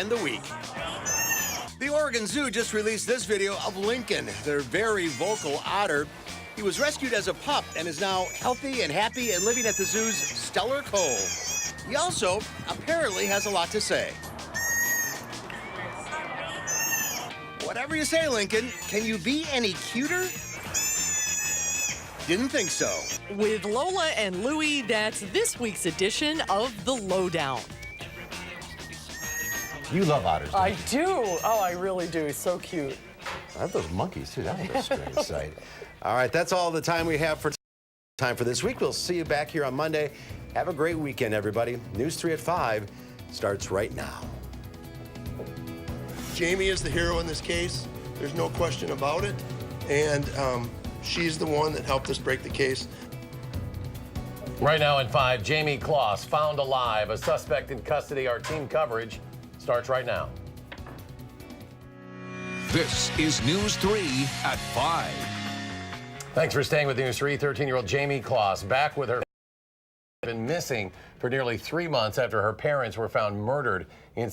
and the week. The Oregon Zoo just released this video of Lincoln, their very vocal otter. He was rescued as a pup and is now healthy and happy and living at the zoo's Stellar Cove. He also apparently has a lot to say. Whatever you say, Lincoln, can you be any cuter? Didn't think so. With Lola and Louie, that's this week's edition of The Lowdown. You love otters, don't you? I do. Oh, I really do. So cute. I have those monkeys, too. That was a strange sight. All right, that's all the time we have for this week. We'll see you back here on Monday. Have a great weekend, everybody. News 3 at 5 starts right now. Jamie is the hero in this case. There's no question about it. And she's the one that helped us break the case. Right now at 5, Jamie Kloss found alive, a suspect in custody. Our team coverage starts right now. This is News 3 at 5. Thanks for staying with News 3. 13-year-old Jamie Kloss back with her. Been missing for nearly 3 months after her parents were found murdered in.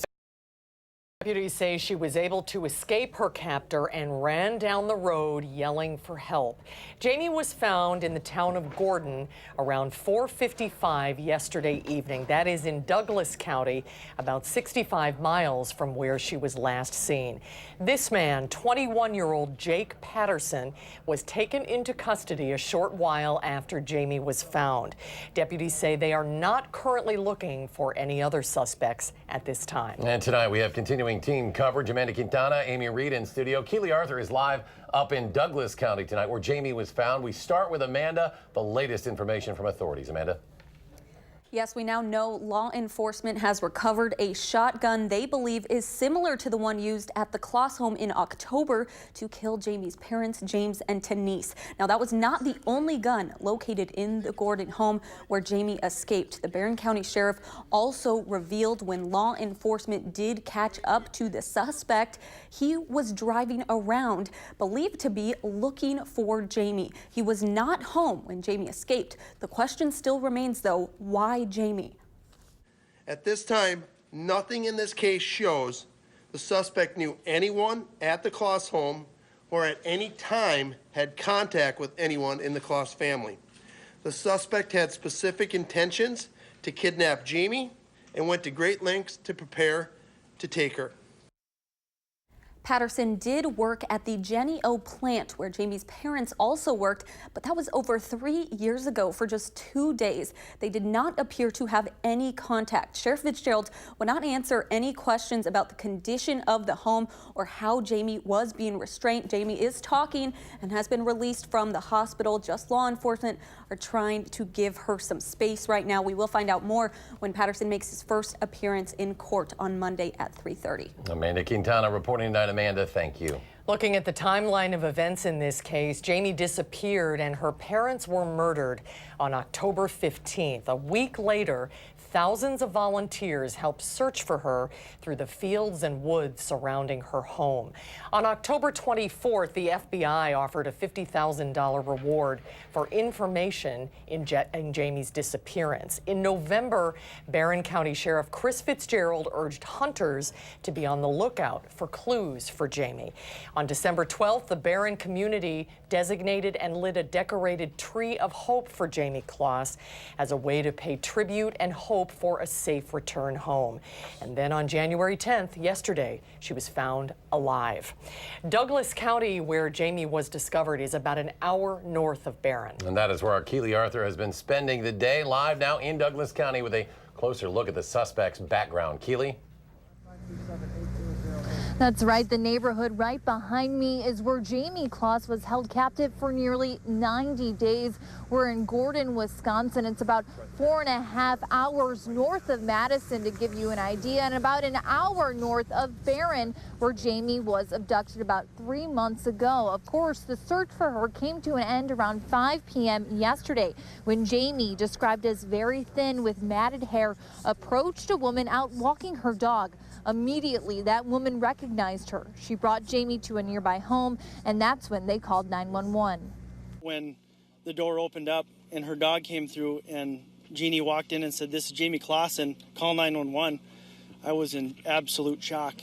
Deputies say she was able to escape her captor and ran down the road yelling for help. Jamie was found in the town of Gordon around 4:55 yesterday evening. That is in Douglas County, about 65 miles from where she was last seen. This man, 21-year-old Jake Patterson, was taken into custody a short while after Jamie was found. Deputies say they are not currently looking for any other suspects at this time. And tonight we have continuing team coverage. Amanda Quintana, Amy Reed in studio. Keely Arthur is live up in Douglas County tonight where Jamie was found. We start with Amanda, the latest information from authorities. Amanda. Yes, we now know law enforcement has recovered a shotgun they believe is similar to the one used at the Kloss home in October to kill Jamie's parents, James and Denise. Now, that was not the only gun located in the Gordon home where Jamie escaped. The Barron County Sheriff also revealed when law enforcement did catch up to the suspect, he was driving around, believed to be looking for Jamie. He was not home when Jamie escaped. The question still remains, though, why Jamie? At this time, nothing in this case shows the suspect knew anyone at the Kloss home or at any time had contact with anyone in the Kloss family. The suspect had specific intentions to kidnap Jamie and went to great lengths to prepare to take her. Patterson did work at the Jenny O plant where Jamie's parents also worked, but that was over 3 years ago for just 2 days. They did not appear to have any contact. Sheriff Fitzgerald would not answer any questions about the condition of the home or how Jamie was being restrained. Jamie is talking and has been released from the hospital. Just law enforcement are trying to give her some space right now. We will find out more when Patterson makes his first appearance in court on Monday at 3:30. Amanda Quintana reporting tonight. Amanda, thank you. Looking at the timeline of events in this case, Jamie disappeared and her parents were murdered on October 15th. A week later, thousands of volunteers helped search for her through the fields and woods surrounding her home. On October 24th, the FBI offered a $50,000 reward for information in Jamie's disappearance. In November, Barron County Sheriff Chris Fitzgerald urged hunters to be on the lookout for clues for Jamie. On December 12th, the Barron community designated and lit a decorated tree of hope for Jamie Kloss as a way to pay tribute and hope for a safe return home. And then on January 10th, yesterday, she was found alive. Douglas County, where Jamie was discovered, is about an hour north of Barron. And that is where our Keely Arthur has been spending the day, live now in Douglas County with a closer look at the suspect's background. Keely? That's right. The neighborhood right behind me is where Jamie Kloss was held captive for nearly 90 days. We're in Gordon, Wisconsin. It's about 4.5 hours north of Madison, to give you an idea, and about an hour north of Barron, where Jamie was abducted about 3 months ago. Of course, the search for her came to an end around 5 p.m. yesterday when Jamie, described as very thin with matted hair, approached a woman out walking her dog. Immediately, that woman recognized her. She brought Jamie to a nearby home, and that's when they called 911. When the door opened up and her dog came through and Jeannie walked in and said, "This is Jamie Kloss, and call 911." I was in absolute shock.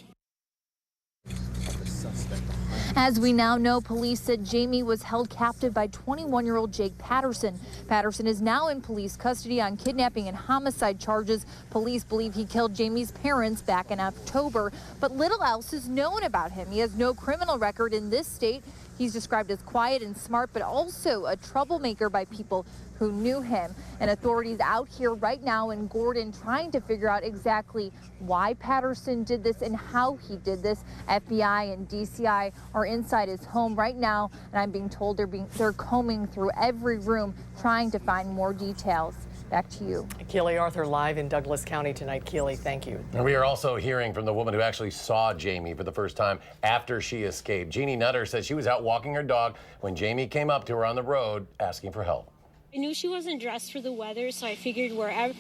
As we now know, police said Jamie was held captive by 21-year-old Jake Patterson. Patterson is now in police custody on kidnapping and homicide charges. Police believe he killed Jamie's parents back in October, but little else is known about him. He has no criminal record in this state. He's described as quiet and smart, but also a troublemaker by people who knew him. And authorities out here right now in Gordon trying to figure out exactly why Patterson did this and how he did this. FBI and DCI are inside his home right now, and I'm being told they're combing through every room trying to find more details. Back to you. Keely Arthur live in Douglas County tonight. Keely, thank you. And we are also hearing from the woman who actually saw Jamie for the first time after she escaped. Jeannie Nutter says she was out walking her dog when Jamie came up to her on the road asking for help. I knew she wasn't dressed for the weather, so I figured wherever,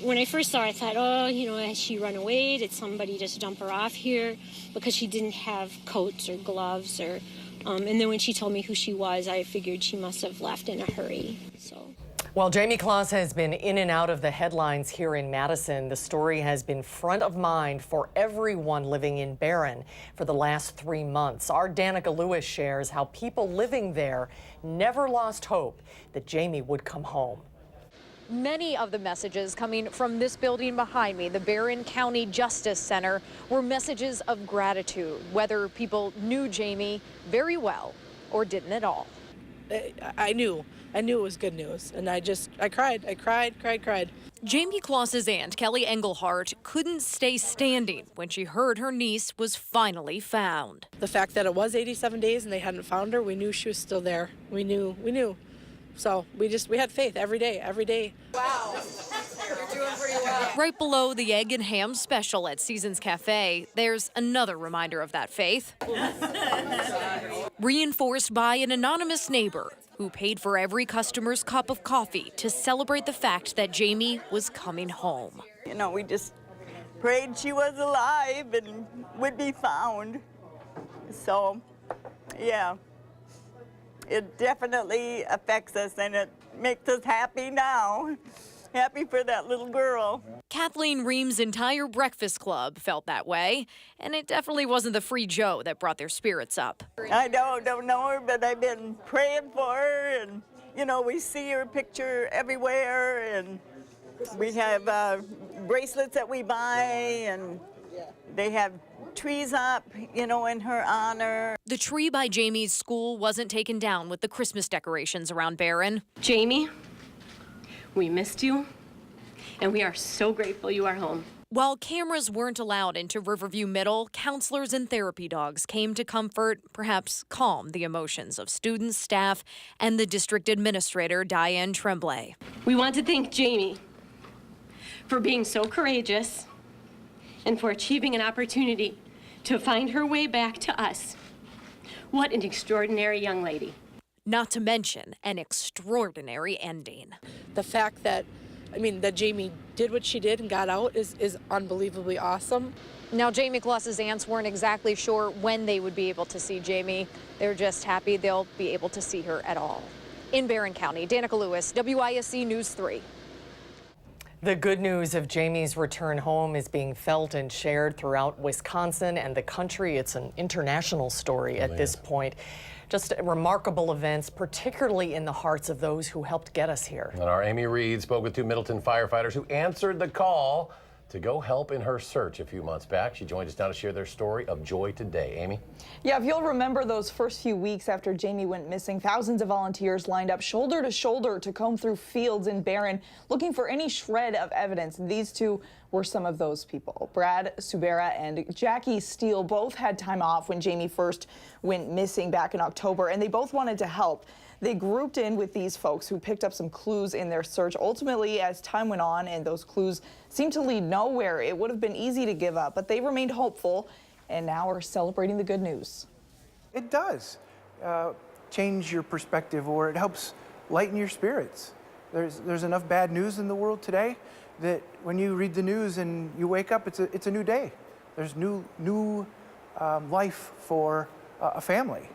when I first saw her, I thought, oh, you know, has she run away? Did somebody just dump her off here? Because she didn't have coats or gloves or, and then when she told me who she was, I figured she must have left in a hurry, so. Well, Jamie Claus has been in and out of the headlines here in Madison. The story has been front of mind for everyone living in Barron for the last 3 months. Our Danica Lewis shares how people living there never lost hope that Jamie would come home. Many of the messages coming from this building behind me, the Barron County Justice Center, were messages of gratitude, whether people knew Jamie very well or didn't at all. I knew it was good news, and I cried. Jamie Claus's aunt, Kelly Engelhardt, couldn't stay standing when she heard her niece was finally found. The fact that it was 87 days and they hadn't found her, we knew she was still there. We knew. So we had faith every day. Wow, you're doing pretty well. Right below the egg and ham special at Seasons Cafe, there's another reminder of that faith. Reinforced by an anonymous neighbor who paid for every customer's cup of coffee to celebrate the fact that Jamie was coming home. You know, we just prayed she was alive and would be found. So, yeah, it definitely affects us, and it makes us happy now. Happy for that little girl. Kathleen Ream's entire breakfast club felt that way, and it definitely wasn't the free Joe that brought their spirits up. I don't know her, but I've been praying for her, and, you know, we see her picture everywhere, and we have bracelets that we buy, and they have trees up, you know, in her honor. The tree by Jamie's school wasn't taken down with the Christmas decorations around Barron. Jamie, we missed you, and we are so grateful you are home. While cameras weren't allowed into Riverview Middle, counselors and therapy dogs came to comfort, perhaps calm the emotions of students, staff, and the district administrator, Diane Tremblay. We want to thank Jamie for being so courageous and for achieving an opportunity to find her way back to us. What an extraordinary young lady. Not to mention an extraordinary ending. The fact that, that Jamie did what she did and got out is unbelievably awesome. Now, Jamie Claus's aunts weren't exactly sure when they would be able to see Jamie. They're just happy they'll be able to see her at all. In Barron County, Danica Lewis, WISC News 3. The good news of Jamie's return home is being felt and shared throughout Wisconsin and the country. It's an international story at this point. Just remarkable events, particularly in the hearts of those who helped get us here. And our Amy Reed spoke with 2 Middleton firefighters who answered the call to go help in her search a few months back. She joined us now to share their story of joy today. Amy? Yeah, if you'll remember those first few weeks after Jamie went missing, thousands of volunteers lined up shoulder to shoulder to comb through fields in Barron looking for any shred of evidence. These 2 were some of those people. Brad Subera and Jackie Steele both had time off when Jamie first went missing back in October, and they both wanted to help. They grouped in with these folks who picked up some clues in their search. Ultimately, as time went on and those clues seemed to lead nowhere, it would have been easy to give up, but they remained hopeful and now are celebrating the good news. It does change your perspective, or it helps lighten your spirits. There's enough bad news in the world today that when you read the news and you wake up, it's a new day. There's new life for a family.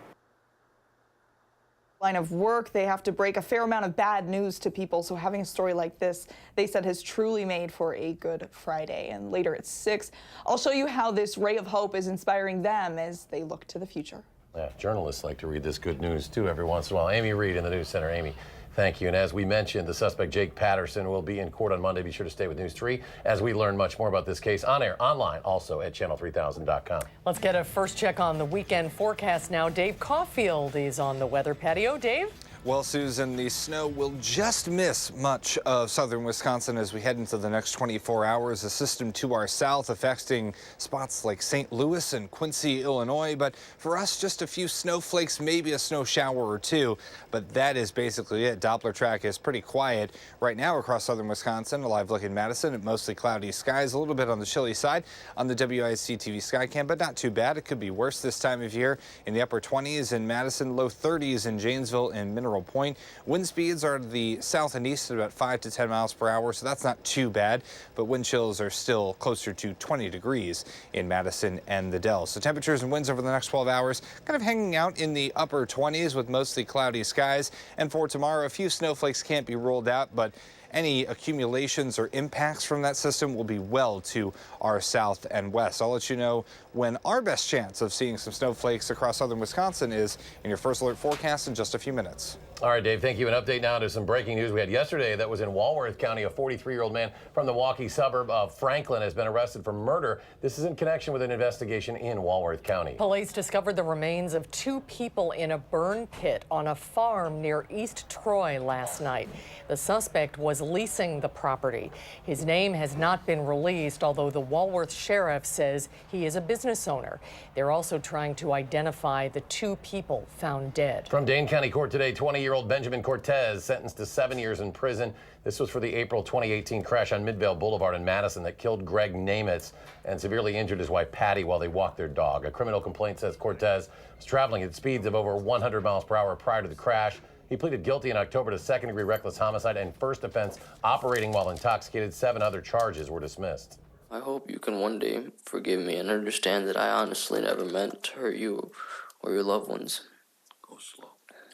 Line of work, they have to break a fair amount of bad news to people, so having a story like this, they said, has truly made for a good Friday. And later at 6, I'll show you how this ray of hope is inspiring them as they look to the future. Yeah, journalists like to read this good news too every once in a while. Amy Reed in the News Center. Amy, thank you. And as we mentioned, the suspect Jake Patterson will be in court on Monday. Be sure to stay with News 3 as we learn much more about this case on air, online, also at channel3000.com. Let's get a first check on the weekend forecast now. Dave Caulfield is on the weather patio. Dave? Well, Susan, the snow will just miss much of southern Wisconsin as we head into the next 24 hours. A system to our south affecting spots like St. Louis and Quincy, Illinois. But for us, just a few snowflakes, maybe a snow shower or two. But that is basically it. Doppler track is pretty quiet right now across southern Wisconsin. A live look in Madison at mostly cloudy skies, a little bit on the chilly side on the WISC-TV Skycam, but not too bad. It could be worse this time of year. In the upper 20s in Madison, low 30s in Janesville and Mineral Point. Wind speeds are to the south and east at about 5 to 10 miles per hour, so that's not too bad, but wind chills are still closer to 20 degrees in Madison and the Dells. So temperatures and winds over the next 12 hours kind of hanging out in the upper 20s with mostly cloudy skies. And for tomorrow, a few snowflakes can't be ruled out, but any accumulations or impacts from that system will be well to our south and west. I'll let you know when our best chance of seeing some snowflakes across southern Wisconsin is in your first alert forecast in just a few minutes. All right, Dave, thank you. An update now to some breaking news we had yesterday that was in Walworth County. A 43-year-old man from the Milwaukee suburb of Franklin has been arrested for murder. This is in connection with an investigation in Walworth County. Police discovered the remains of 2 people in a burn pit on a farm near East Troy last night. The suspect was leasing the property. His name has not been released, although the Walworth sheriff says he is a business owner. They're also trying to identify the 2 people found dead. From Dane County Court today, 20-year-old Benjamin Cortez sentenced to 7 years in prison. This was for the April 2018 crash on Midvale Boulevard in Madison that killed Greg Namitz and severely injured his wife Patty while they walked their dog. A criminal complaint says Cortez was traveling at speeds of over 100 miles per hour prior to the crash. He pleaded guilty in October to second-degree reckless homicide and first offense operating while intoxicated. 7 other charges were dismissed. I hope you can one day forgive me and understand that I honestly never meant to hurt you or your loved ones. Go slow.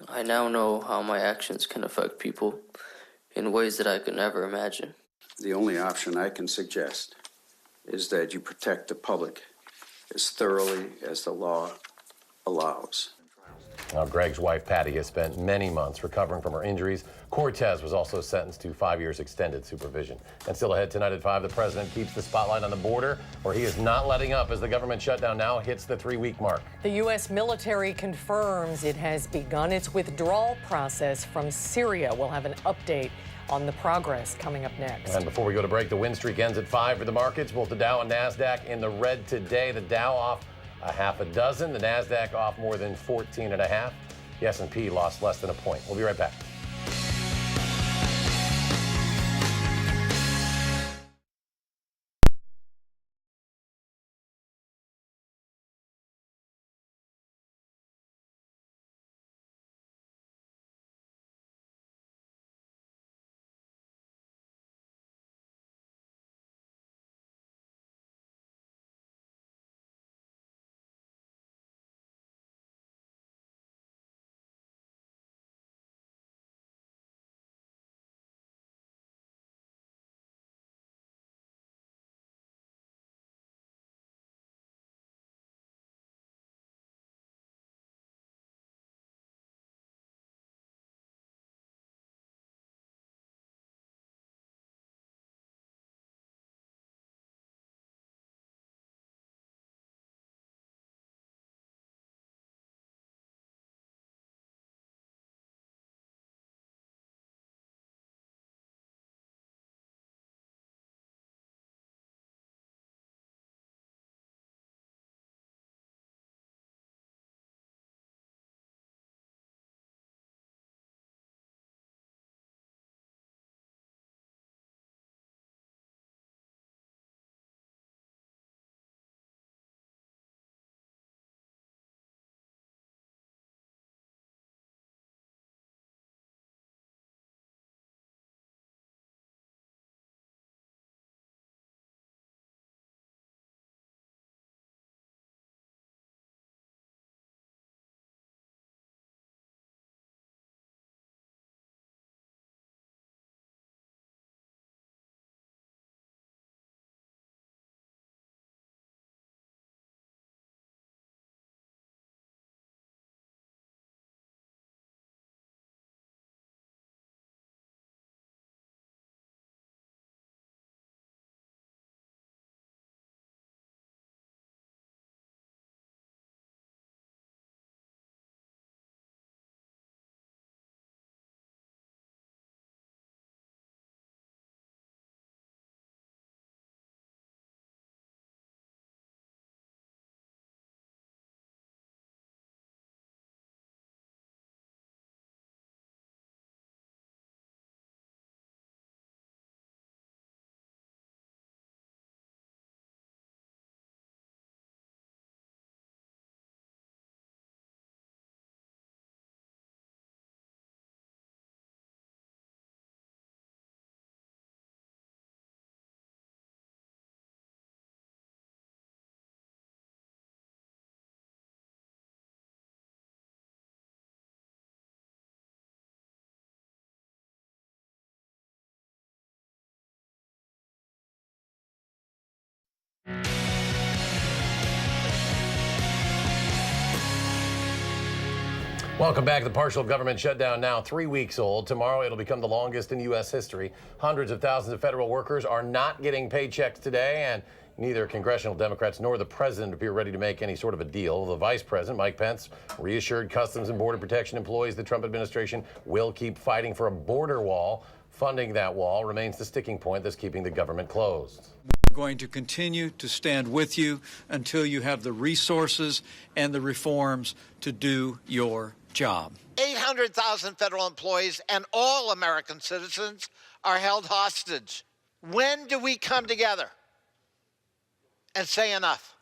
I now know how my actions can affect people in ways that I could never imagine. The only option I can suggest is that you protect the public as thoroughly as the law allows. Now, Greg's wife, Patty, has spent many months recovering from her injuries. Cortez was also sentenced to 5 years extended supervision. And still ahead tonight at 5, the president keeps the spotlight on the border, where he is not letting up as the government shutdown now hits the 3-week mark. The U.S. military confirms it has begun its withdrawal process from Syria. We'll have an update on the progress coming up next. And before we go to break, the win streak ends at 5 for the markets. Both the Dow and NASDAQ in the red today. The Dow off a half a dozen. The NASDAQ off more than 14.5. The S&P lost less than a point. We'll be right back. Welcome back. The partial government shutdown now 3 weeks old. Tomorrow it'll become the longest in U.S. history. Hundreds of thousands of federal workers are not getting paychecks today, and neither congressional Democrats nor the president appear ready to make any sort of a deal. The vice president, Mike Pence, reassured Customs and Border Protection employees the Trump administration will keep fighting for a border wall. Funding that wall remains the sticking point that's keeping the government closed. We're going to continue to stand with you until you have the resources and the reforms to do your job. 800,000 federal employees and all American citizens are held hostage. When do we come together and say enough?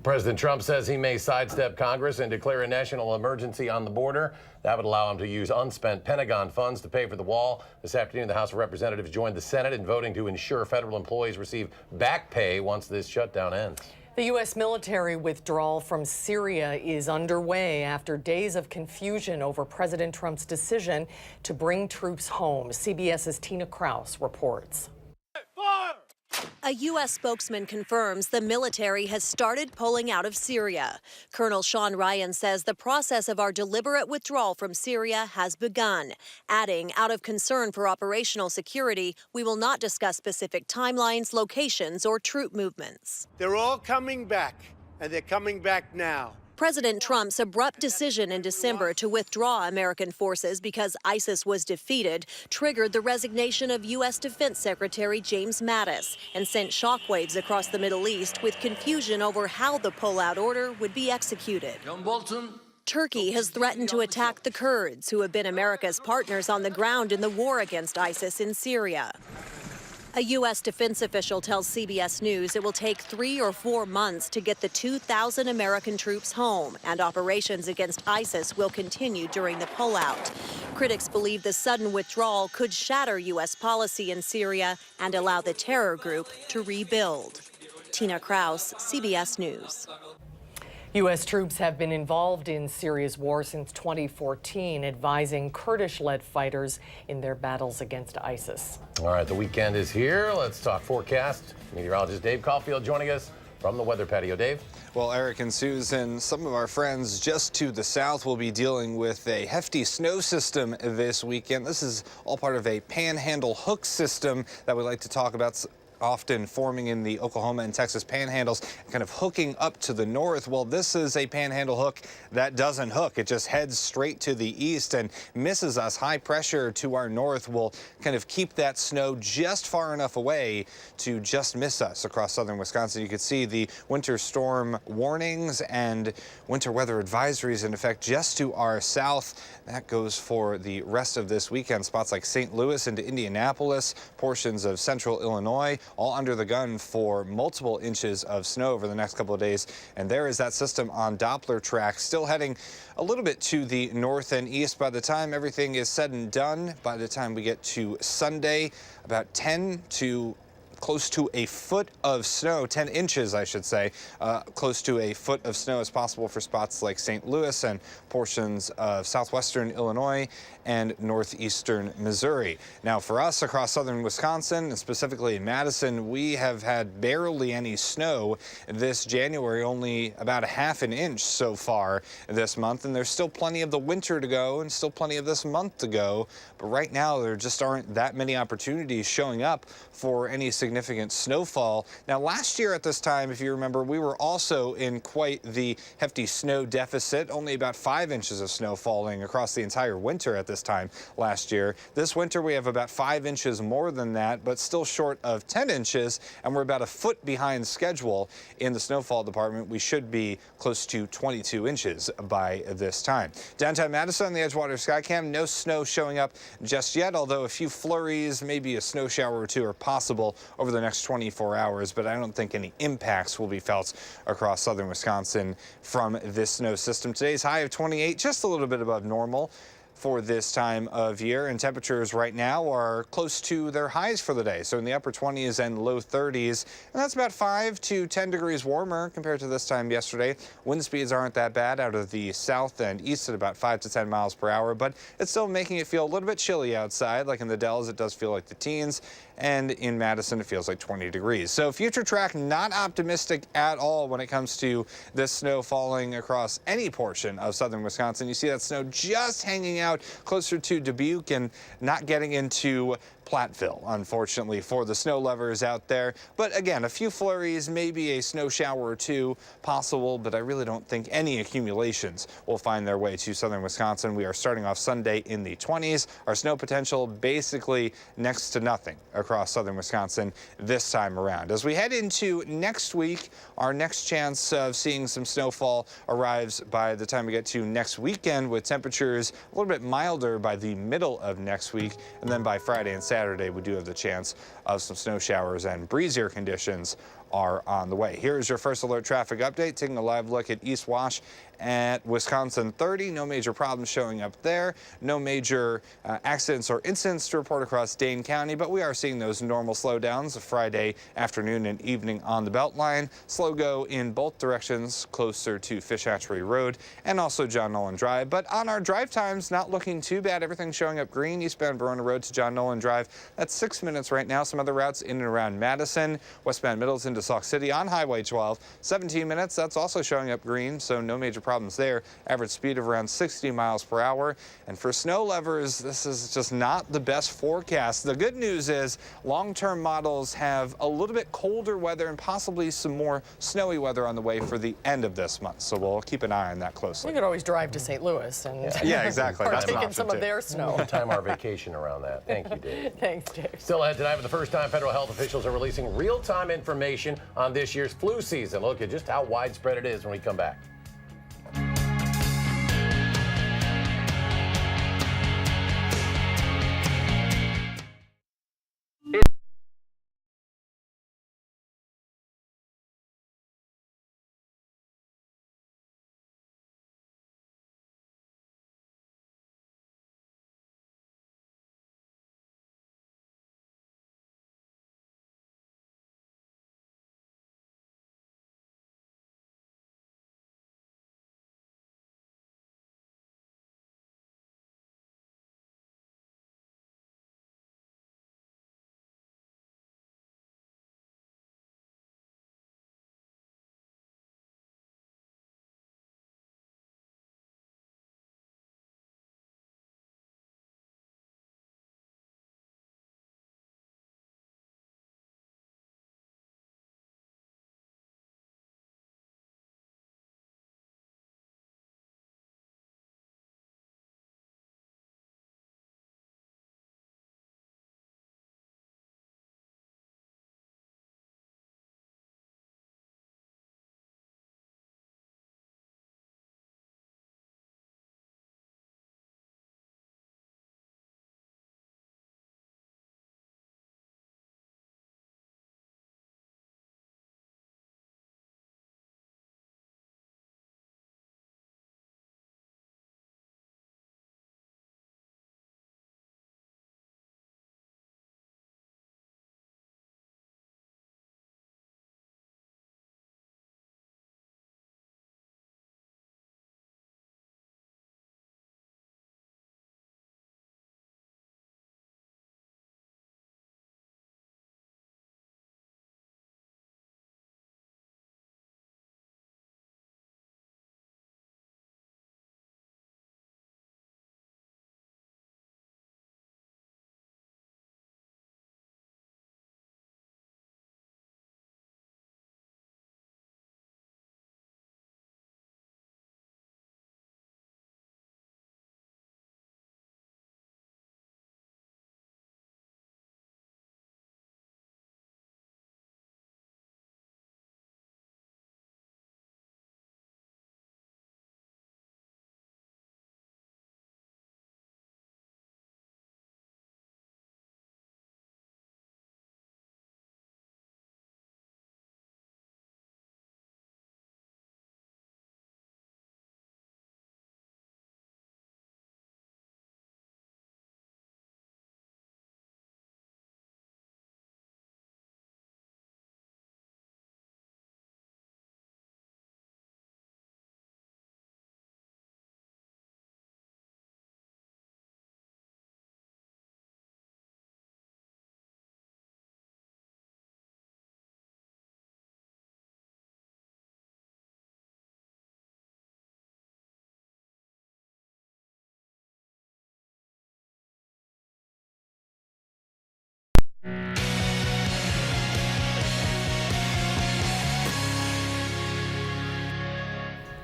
President Trump says he may sidestep Congress and declare a national emergency on the border. That would allow him to use unspent Pentagon funds to pay for the wall. This afternoon, the House of Representatives joined the Senate in voting to ensure federal employees receive back pay once this shutdown ends. The U.S. military withdrawal from Syria is underway after days of confusion over President Trump's decision to bring troops home. CBS's Tina Kraus reports. A U.S. spokesman confirms the military has started pulling out of Syria. Colonel Sean Ryan says the process of our deliberate withdrawal from Syria has begun, adding, out of concern for operational security, we will not discuss specific timelines, locations, or troop movements. They're all coming back, and they're coming back now. President Trump's abrupt decision in December to withdraw American forces because ISIS was defeated triggered the resignation of U.S. Defense Secretary James Mattis and sent shockwaves across the Middle East with confusion over how the pullout order would be executed. Turkey has threatened to attack the Kurds, who have been America's partners on the ground in the war against ISIS in Syria. A U.S. defense official tells CBS News it will take 3 or 4 months to get the 2,000 American troops home, and operations against ISIS will continue during the pullout. Critics believe the sudden withdrawal could shatter U.S. policy in Syria and allow the terror group to rebuild. Tina Kraus, CBS News. U.S. troops have been involved in Syria's war since 2014, advising Kurdish-led fighters in their battles against ISIS. All right, the weekend is here. Let's talk forecast. Meteorologist Dave Caulfield joining us from the weather patio. Dave? Well, Eric and Susan, some of our friends just to the south will be dealing with a hefty snow system this weekend. This is all part of a panhandle hook system that we like to talk about, often forming in the Oklahoma and Texas panhandles, kind of hooking up to the north. Well, this is a panhandle hook that doesn't hook. It just heads straight to the east and misses us. High pressure to our north will kind of keep that snow just far enough away to just miss us across southern Wisconsin. You can see the winter storm warnings and winter weather advisories in effect just to our south. That goes for the rest of this weekend. Spots like St. Louis into Indianapolis, portions of central Illinois, all under the gun for multiple inches of snow over the next couple of days. And there is that system on Doppler track, still heading a little bit to the north and east. By the time everything is said and done, by the time we get to Sunday, about 10 to close to a foot of snow, 10 inches, I should say, close to a foot of snow is possible for spots like St. Louis and portions of southwestern Illinois and northeastern Missouri. Now, for us across southern Wisconsin, and specifically in Madison, we have had barely any snow this January, only about a half an inch so far this month, and there's still plenty of the winter to go and still plenty of this month to go. But right now, there just aren't that many opportunities showing up for any significant snowfall. Now, last year at this time, if you remember, we were also in quite the hefty snow deficit, only about 5 inches of snow falling across the entire winter at this time last year. This winter, we have about 5 inches more than that, but still short of 10 inches, and we're about a foot behind schedule in the snowfall department. We should be close to 22 inches by this time. Downtown Madison on the Edgewater Skycam, no snow showing up just yet, although a few flurries, maybe a snow shower or two are possible over the next 24 hours, but I don't think any impacts will be felt across southern Wisconsin from this snow system. Today's high of 28, just a little bit above normal for this time of year, and temperatures right now are close to their highs for the day, so in the upper 20s and low 30s, and that's about 5 to 10 degrees warmer compared to this time yesterday. Wind speeds aren't that bad out of the south and east at about 5 to 10 miles per hour, but it's still making it feel a little bit chilly outside. Like in the Dells, it does feel like the teens, and in Madison it feels like 20 degrees. So future track not optimistic at all when it comes to this snow falling across any portion of southern Wisconsin. You see that snow just hanging out closer to Dubuque and not getting into Platteville, unfortunately, for the snow lovers out there. But again, a few flurries, maybe a snow shower or two possible, but I really don't think any accumulations will find their way to southern Wisconsin. We are starting off Sunday in the 20s. Our snow potential basically next to nothing across southern Wisconsin this time around. As we head into next week, our next chance of seeing some snowfall arrives by the time we get to next weekend, with temperatures a little bit milder by the middle of next week, and then by Friday and Saturday, we do have the chance of some snow showers, and breezier conditions are on the way. Here's your first alert traffic update, taking a live look at East Wash at Wisconsin 30. No major problems showing up there. No major accidents or incidents to report across Dane County, but we are seeing those normal slowdowns Friday afternoon and evening on the Beltline. Slow go in both directions closer to Fish Hatchery Road and also John Nolan Drive. But on our drive times, not looking too bad. Everything showing up green. Eastbound Verona Road to John Nolan Drive. That's 6 minutes right now. Some other routes in and around Madison. Westbound Middles into Sauk City on Highway 12. 17 minutes. That's also showing up green, so no major problems there. Average speed of around 60 miles per hour. And for snow lovers, this is just not the best forecast. The good news is long-term models have a little bit colder weather and possibly some more snowy weather on the way for the end of this month. So we'll keep an eye on that closely. We could always drive to St. Louis and yeah, exactly. partake in some of their snow. We'll time our vacation around that. Thank you, Dave. Thanks, Dave. Still ahead tonight, for the first time, federal health officials are releasing real-time information on this year's flu season. Look at just how widespread it is when we come back.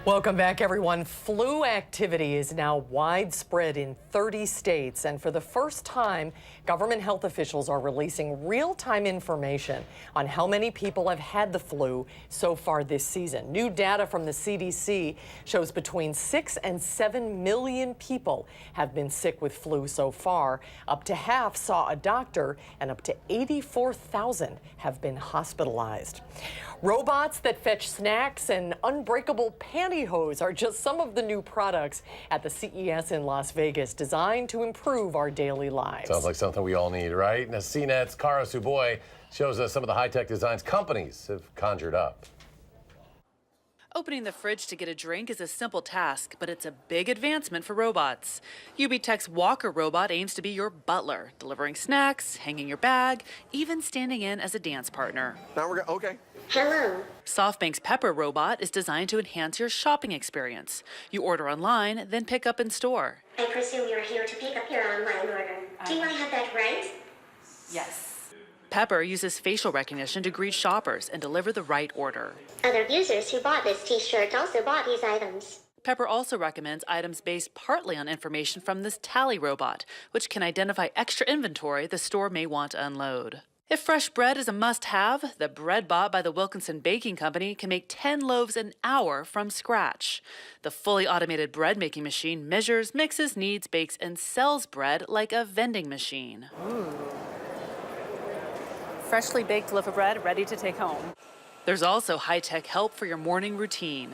Welcome back, everyone. Flu activity is now widespread in 30 states, and for the first time, government health officials are releasing real-time information on how many people have had the flu so far this season. New data from the CDC shows between 6 and 7 million people have been sick with flu so far. Up to half saw a doctor, and up to 84,000 have been hospitalized. Robots that fetch snacks and unbreakable pantyhose are just some of the new products at the CES in Las Vegas, designed to improve our daily lives. Sounds like something we all need, right? Now, CNET's Cara Suboy shows us some of the high-tech designs companies have conjured up. Opening the fridge to get a drink is a simple task, but it's a big advancement for robots. UBTech's Walker robot aims to be your butler, delivering snacks, hanging your bag, even standing in as a dance partner. Now we're okay. Hello. SoftBank's Pepper robot is designed to enhance your shopping experience. You order online, then pick up in store. I presume you're here to pick up your online order. Do I have that right? Yes. Pepper uses facial recognition to greet shoppers and deliver the right order. Other users who bought this t-shirt also bought these items. Pepper also recommends items based partly on information from this Tally robot, which can identify extra inventory the store may want to unload. If fresh bread is a must-have, the bread bot by the Wilkinson Baking Company can make 10 loaves an hour from scratch. The fully automated bread-making machine measures, mixes, kneads, bakes, and sells bread like a vending machine. Freshly baked loaf of bread ready to take home. There's also high-tech help for your morning routine.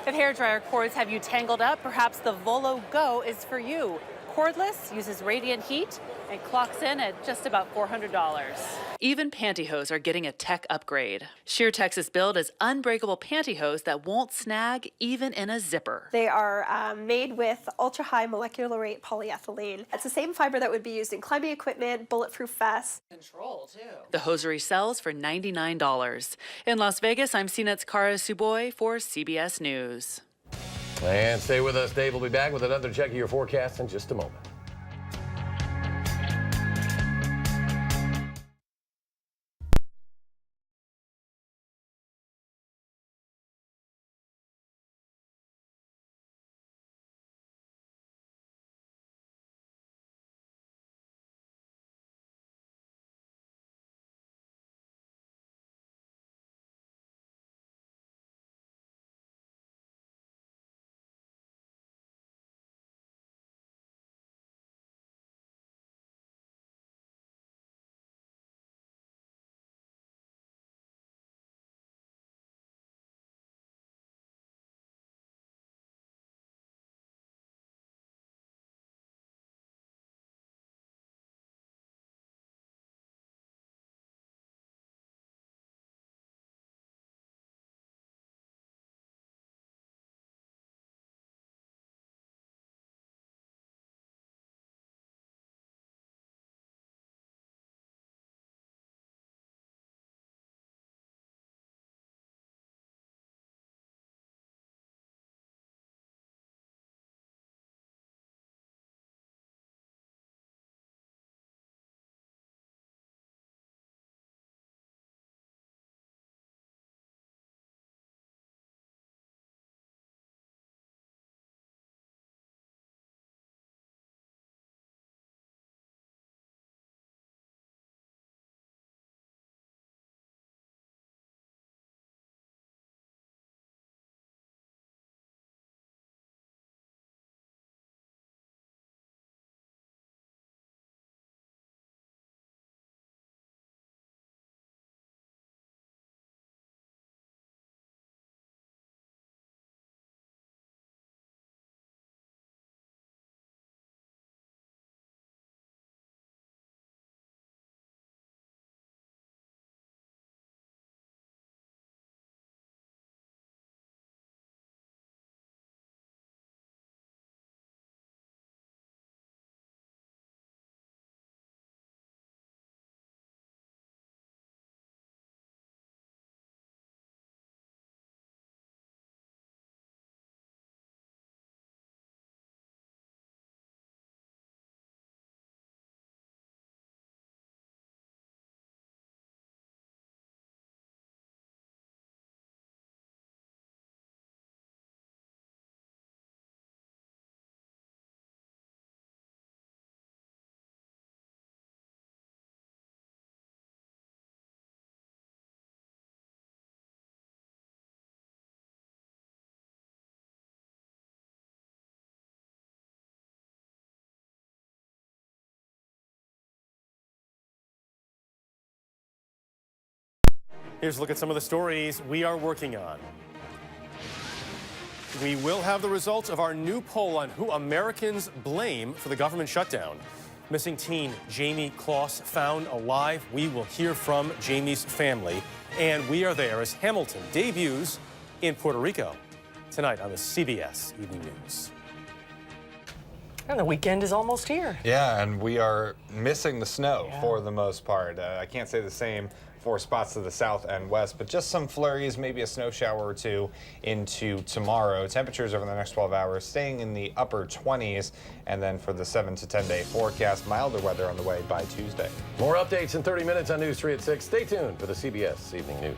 If hairdryer cords have you tangled up, perhaps the Volo Go is for you. Cordless, uses radiant heat, and clocks in at just about $400. Even pantyhose are getting a tech upgrade. SheerTex's build is unbreakable pantyhose that won't snag even in a zipper. They are made with ultra-high molecular weight polyethylene. It's the same fiber that would be used in climbing equipment, bulletproof vests. Control, too. The hosiery sells for $99. In Las Vegas, I'm CNET's Cara Suboy for CBS News. And stay with us. Dave will be back with another check of your forecast in just a moment. Here's a look at some of the stories we are working on. We will have the results of our new poll on who Americans blame for the government shutdown. Missing teen Jamie Kloss found alive. We will hear from Jamie's family. And we are there as Hamilton debuts in Puerto Rico tonight on the CBS Evening News. And the weekend is almost here. Yeah, and we are missing the snow for the most part. I can't say the same for spots to the south and west, but just some flurries, maybe a snow shower or two into tomorrow. Temperatures over the next 12 hours staying in the upper 20s, and then for the 7 to 10 day forecast, milder weather on the way by Tuesday. More updates in 30 minutes on News 3 at 6. Stay tuned for the CBS Evening News.